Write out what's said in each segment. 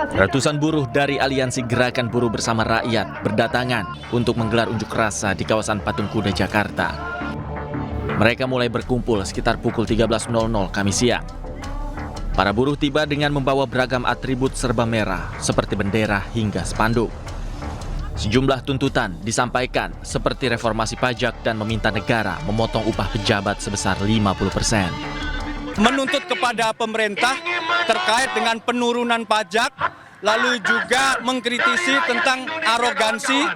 Ratusan buruh dari Aliansi Gerakan Buruh Bersama Rakyat berdatangan untuk menggelar unjuk rasa di kawasan Patung Kuda, Jakarta. Mereka mulai berkumpul sekitar pukul 13.00 Kamis siang. Para buruh tiba dengan membawa beragam atribut serba merah seperti bendera hingga spanduk. Sejumlah tuntutan disampaikan seperti reformasi pajak dan meminta negara memotong upah pejabat sebesar 50%. Menuntut kepada pemerintah terkait dengan penurunan pajak, lalu juga mengkritisi tentang arogansi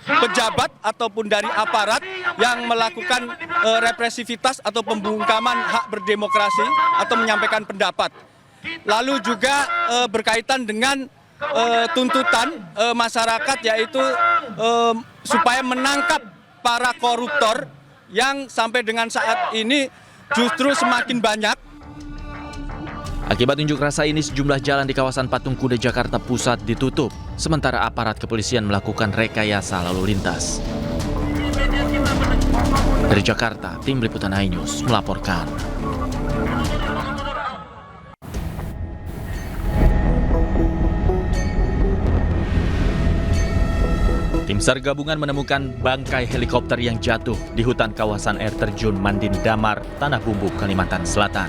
pejabat ataupun dari aparat yang melakukan represivitas atau pembungkaman hak berdemokrasi atau menyampaikan pendapat. Lalu juga berkaitan dengan tuntutan masyarakat, yaitu supaya menangkap para koruptor yang sampai dengan saat ini justru semakin banyak. Akibat unjuk rasa ini, sejumlah jalan di kawasan Patung Kuda Jakarta Pusat ditutup, sementara aparat kepolisian melakukan rekayasa lalu lintas. Dari Jakarta, tim liputan iNews melaporkan. Tim SAR gabungan menemukan bangkai helikopter yang jatuh di hutan kawasan air terjun Mandin Damar, Tanah Bumbu, Kalimantan Selatan.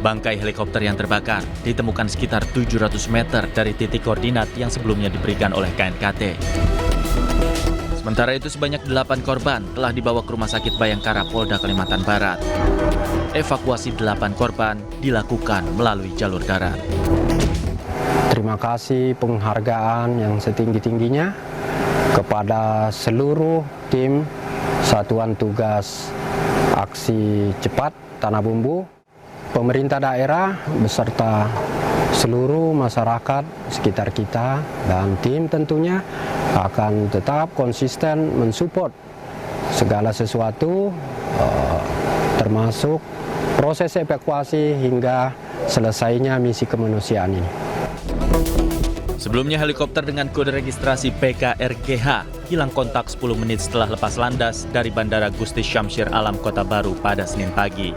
Bangkai helikopter yang terbakar ditemukan sekitar 700 meter dari titik koordinat yang sebelumnya diberikan oleh KNKT. Sementara itu sebanyak 8 korban telah dibawa ke Rumah Sakit Bayangkara Polda Kalimantan Barat. Evakuasi 8 korban dilakukan melalui jalur darat. Terima kasih penghargaan yang setinggi-tingginya kepada seluruh tim Satuan Tugas Aksi Cepat Tanah Bumbu, pemerintah daerah beserta seluruh masyarakat sekitar kita, dan tim tentunya akan tetap konsisten mensupport segala sesuatu termasuk proses evakuasi hingga selesainya misi kemanusiaan ini. Sebelumnya helikopter dengan kode registrasi PKRGH hilang kontak 10 menit setelah lepas landas dari Bandara Gusti Syamsir Alam Kota Baru pada Senin pagi.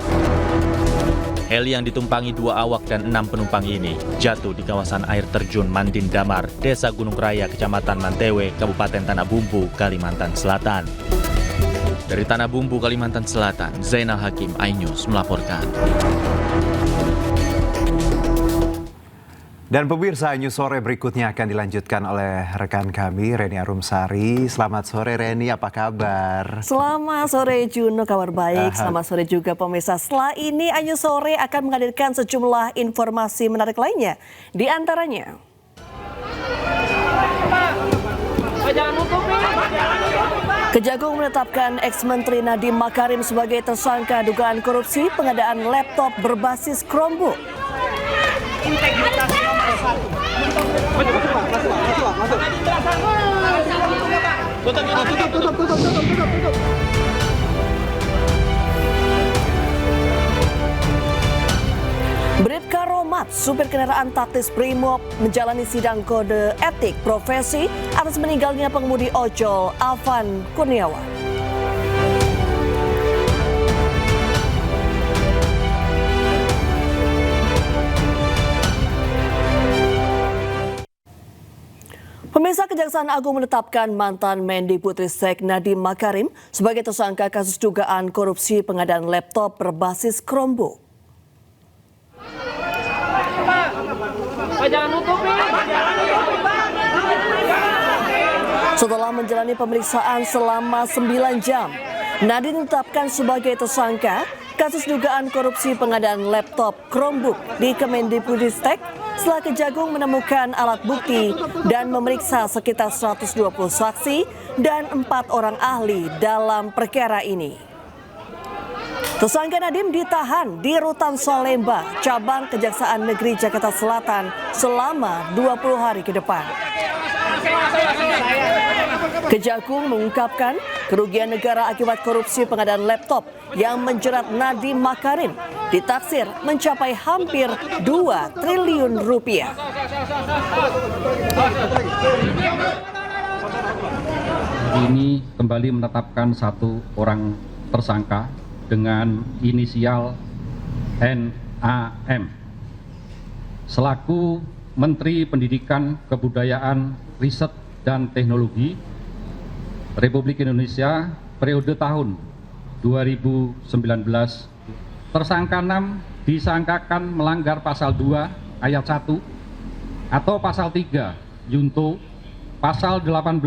Heli yang ditumpangi 2 awak dan 6 penumpang ini jatuh di kawasan air terjun Mandin Damar, Desa Gunung Raya, Kecamatan Mantewe, Kabupaten Tanah Bumbu, Kalimantan Selatan. Dari Tanah Bumbu, Kalimantan Selatan, Zainal Hakim, iNews melaporkan. Dan pemirsa, News Sore berikutnya akan dilanjutkan oleh rekan kami, Reni Arumsari. Selamat sore Reni, apa kabar? Selamat sore Juno, kabar baik. Selamat sore juga pemirsa. Setelah ini News Sore akan menghadirkan sejumlah informasi menarik lainnya. Di antaranya, Kejagung menetapkan ex-menteri Nadiem Makarim sebagai tersangka dugaan korupsi pengadaan laptop berbasis Chromebook. Bribka Romat, supir kendaraan taktis Brimob, menjalani sidang kode etik profesi atas meninggalnya pengemudi ojol Afan Kurniawan. Pemirsa, Kejaksaan Agung menetapkan mantan Mendikbudristek Nadiem Makarim sebagai tersangka kasus dugaan korupsi pengadaan laptop berbasis Chromebook. Setelah menjalani pemeriksaan selama 9 jam, Nadiem ditetapkan sebagai tersangka kasus dugaan korupsi pengadaan laptop Chromebook di Kemendikbudristek setelah Kejagung menemukan alat bukti dan memeriksa sekitar 120 saksi dan 4 orang ahli dalam perkara ini. Tersangka Nadiem ditahan di Rutan Salemba, cabang Kejaksaan Negeri Jakarta Selatan selama 20 hari ke depan. Kejagung mengungkapkan kerugian negara akibat korupsi pengadaan laptop yang menjerat Nadiem Makarim ditaksir mencapai hampir 2 triliun rupiah. Ini kembali menetapkan 1 orang tersangka dengan inisial NAM selaku Menteri Pendidikan, Kebudayaan, Riset, dan Teknologi Republik Indonesia periode tahun 2019, tersangka 6 disangkakan melanggar pasal 2 ayat 1 atau pasal 3 Junto pasal 18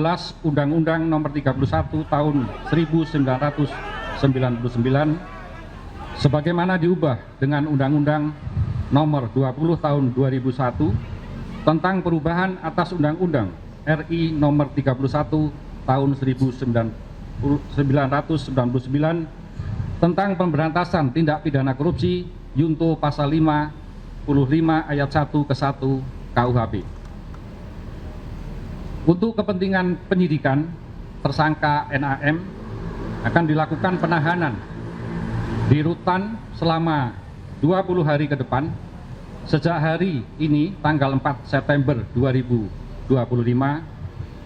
Undang-Undang Nomor 31 Tahun 1999 sebagaimana diubah dengan Undang-Undang Nomor 20 Tahun 2001 tentang perubahan atas Undang-Undang RI Nomor 31 Tahun 1999 tentang pemberantasan tindak pidana korupsi Junto pasal 55 ayat 1 ke 1 KUHP. Untuk kepentingan penyidikan, tersangka NAM akan dilakukan penahanan di rutan selama 20 hari ke depan sejak hari ini tanggal 4 September 2025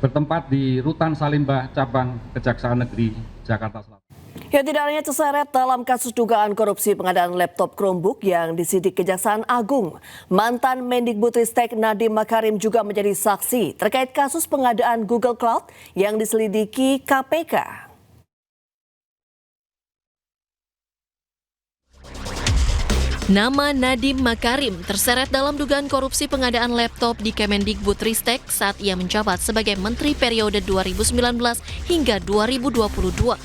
bertempat di Rutan Salimba Cabang Kejaksaan Negeri Jakarta Selatan. Ya, tidak hanya terseret dalam kasus dugaan korupsi pengadaan laptop Chromebook yang disidik Kejaksaan Agung, mantan Mendikbudristek Nadiem Makarim juga menjadi saksi terkait kasus pengadaan Google Cloud yang diselidiki KPK. Nama Nadiem Makarim terseret dalam dugaan korupsi pengadaan laptop di Kemendikbudristek saat ia menjabat sebagai Menteri periode 2019 hingga 2022.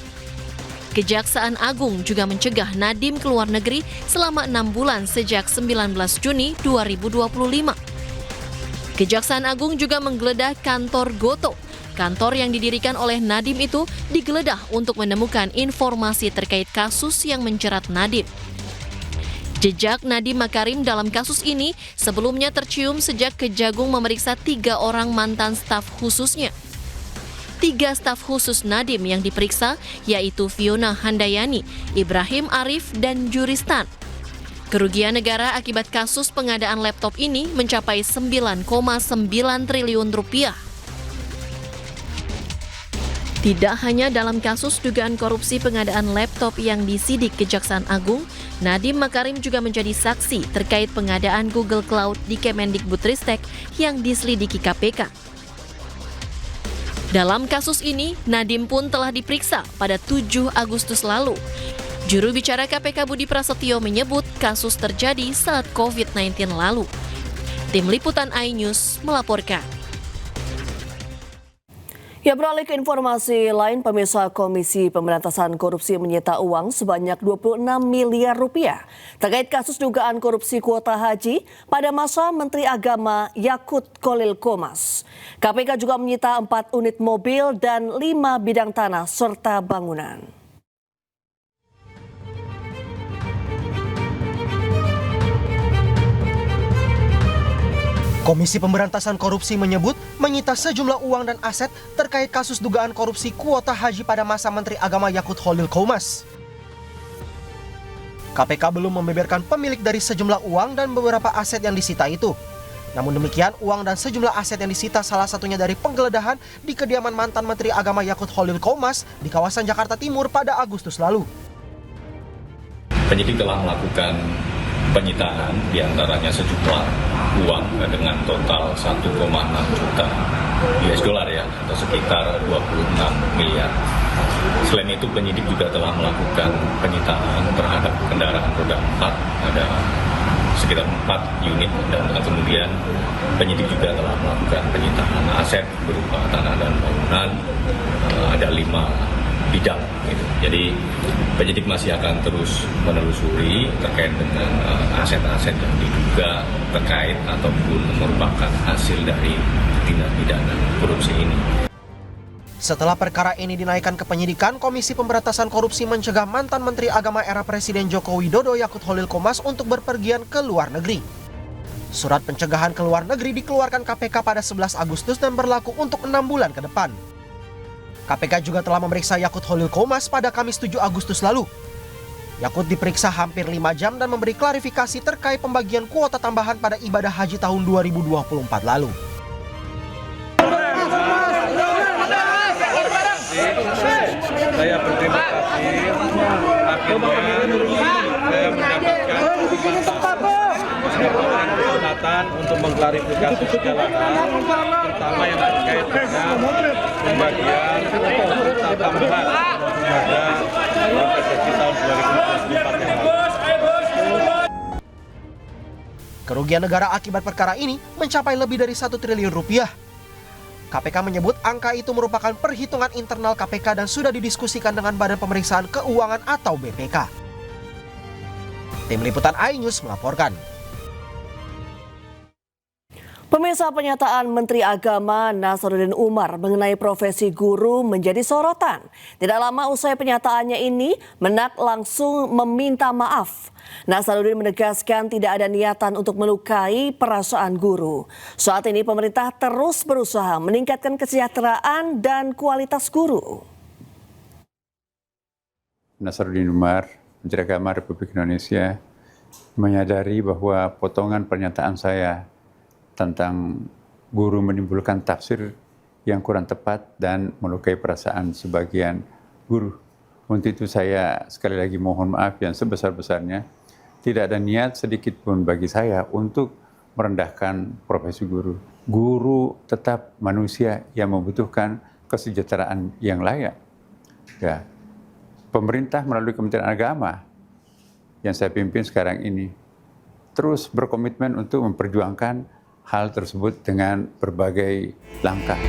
Kejaksaan Agung juga mencegah Nadiem ke luar negeri selama 6 bulan sejak 19 Juni 2025. Kejaksaan Agung juga menggeledah kantor Gotoh. Kantor yang didirikan oleh Nadiem itu digeledah untuk menemukan informasi terkait kasus yang menjerat Nadiem. Jejak Nadiem Makarim dalam kasus ini sebelumnya tercium sejak Kejagung memeriksa 3 orang mantan staf khususnya. 3 staf khusus Nadiem yang diperiksa yaitu Fiona Handayani, Ibrahim Arif, dan Juristan. Kerugian negara akibat kasus pengadaan laptop ini mencapai 9,9 triliun rupiah. Tidak hanya dalam kasus dugaan korupsi pengadaan laptop yang disidik Kejaksaan Agung, Nadiem Makarim juga menjadi saksi terkait pengadaan Google Cloud di Kemendikbudristek yang diselidiki KPK. Dalam kasus ini, Nadiem pun telah diperiksa pada 7 Agustus lalu. Juru bicara KPK Budi Prasetyo menyebut kasus terjadi saat COVID-19 lalu. Tim Liputan iNews melaporkan. Ya, beralih ke informasi lain, pemirsa, Komisi Pemberantasan Korupsi menyita uang sebanyak 26 miliar rupiah terkait kasus dugaan korupsi kuota haji pada masa Menteri Agama Yakut Khalil Qomas. KPK juga menyita 4 unit mobil dan 5 bidang tanah serta bangunan. Komisi Pemberantasan Korupsi menyebut menyita sejumlah uang dan aset terkait kasus dugaan korupsi kuota haji pada masa Menteri Agama Yakut Khalil Qomas. KPK belum membeberkan pemilik dari sejumlah uang dan beberapa aset yang disita itu. Namun demikian, uang dan sejumlah aset yang disita salah satunya dari penggeledahan di kediaman mantan Menteri Agama Yakut Khalil Qomas di kawasan Jakarta Timur pada Agustus lalu. Penyidik telah melakukan penyitaan diantaranya sejumlah uang dengan total 1,6 juta US dollar ya, atau sekitar 26 miliar. Selain itu penyidik juga telah melakukan penyitaan terhadap kendaraan roda 4, ada sekitar 4 unit, dan kemudian penyidik juga telah melakukan penyitaan aset berupa tanah dan bangunan, ada 5 bidang gitu. Jadi penyidik masih akan terus menelusuri terkait dengan aset-aset yang diduga terkait ataupun merupakan hasil dari tindak pidana korupsi ini. Setelah perkara ini dinaikkan ke penyidikan, Komisi Pemberantasan Korupsi mencegah mantan Menteri Agama era Presiden Joko Widodo Yakut Khalil Qomas untuk berpergian ke luar negeri. Surat pencegahan ke luar negeri dikeluarkan KPK pada 11 Agustus dan berlaku untuk 6 bulan ke depan. KPK juga telah memeriksa Yakut Khalil Qomas pada Kamis 7 Agustus lalu. Yakut diperiksa hampir 5 jam dan memberi klarifikasi terkait pembagian kuota tambahan pada ibadah haji tahun 2024 lalu. Saya berterima kasih kesempatan untuk mengklarifikasi segala hal, terutama yang terkait dengan pembagian tambahan pada PSSI tahun 2024 yang lalu. Kerugian negara akibat perkara ini mencapai lebih dari 1 triliun rupiah. KPK menyebut angka itu merupakan perhitungan internal KPK dan sudah didiskusikan dengan Badan Pemeriksaan Keuangan atau BPK. Tim Liputan iNews melaporkan. Pemirsa, pernyataan Menteri Agama Nasaruddin Umar mengenai profesi guru menjadi sorotan. Tidak lama usai pernyataannya ini, Menak langsung meminta maaf. Nasaruddin menegaskan tidak ada niatan untuk melukai perasaan guru. Saat ini pemerintah terus berusaha meningkatkan kesejahteraan dan kualitas guru. Nasaruddin Umar, Menteri Agama Republik Indonesia, menyadari bahwa potongan pernyataan saya tentang guru menimbulkan tafsir yang kurang tepat dan melukai perasaan sebagian guru. Untuk itu saya sekali lagi mohon maaf yang sebesar-besarnya. Tidak ada niat sedikit pun bagi saya untuk merendahkan profesi guru. Guru tetap manusia yang membutuhkan kesejahteraan yang layak. Ya. Pemerintah melalui Kementerian Agama yang saya pimpin sekarang ini terus berkomitmen untuk memperjuangkan hal tersebut dengan berbagai langkah.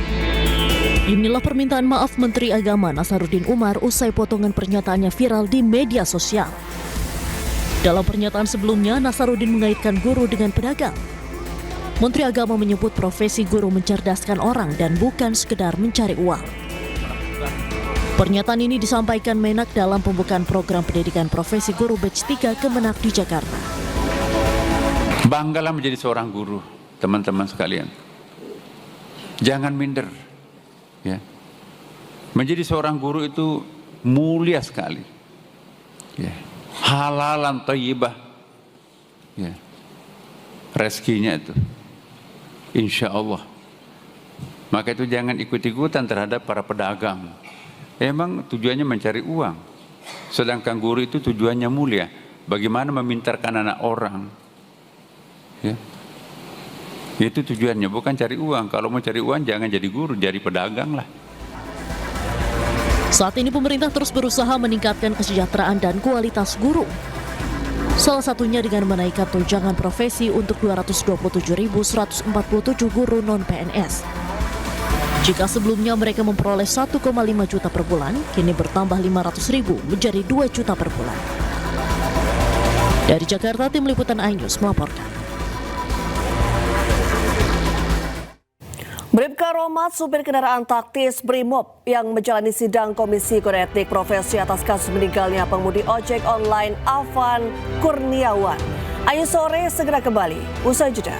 Inilah permintaan maaf Menteri Agama Nasaruddin Umar usai potongan pernyataannya viral di media sosial. Dalam pernyataan sebelumnya, Nasaruddin mengaitkan guru dengan pedagang. Menteri Agama menyebut profesi guru mencerdaskan orang dan bukan sekedar mencari uang. Pernyataan ini disampaikan Menak dalam pembukaan program pendidikan profesi guru batch 3 Kemenak di Jakarta. Banggalah menjadi seorang guru, teman-teman sekalian. Jangan minder. Ya. Menjadi seorang guru itu mulia sekali. Ya. Halalan thayyibah. Ya. Rezekinya itu. Insya Allah. Maka itu jangan ikut-ikutan terhadap para pedagang. Emang tujuannya mencari uang. Sedangkan guru itu tujuannya mulia. Bagaimana memintarkan anak orang. Ya. Itu tujuannya, bukan cari uang. Kalau mau cari uang jangan jadi guru, jadi pedagang lah. Saat ini pemerintah terus berusaha meningkatkan kesejahteraan dan kualitas guru. Salah satunya dengan menaikkan tunjangan profesi untuk 227.147 guru non-PNS. Jika sebelumnya mereka memperoleh 1,5 juta per bulan, kini bertambah 500.000 menjadi 2 juta per bulan. Dari Jakarta, Tim Liputan iNews melaporkan. Bribka Romat, supir kendaraan taktis Brimob yang menjalani sidang Komisi Kode Etik Profesi atas kasus meninggalnya pengemudi ojek online Afan Kurniawan. Ayo sore segera kembali, usai jeda.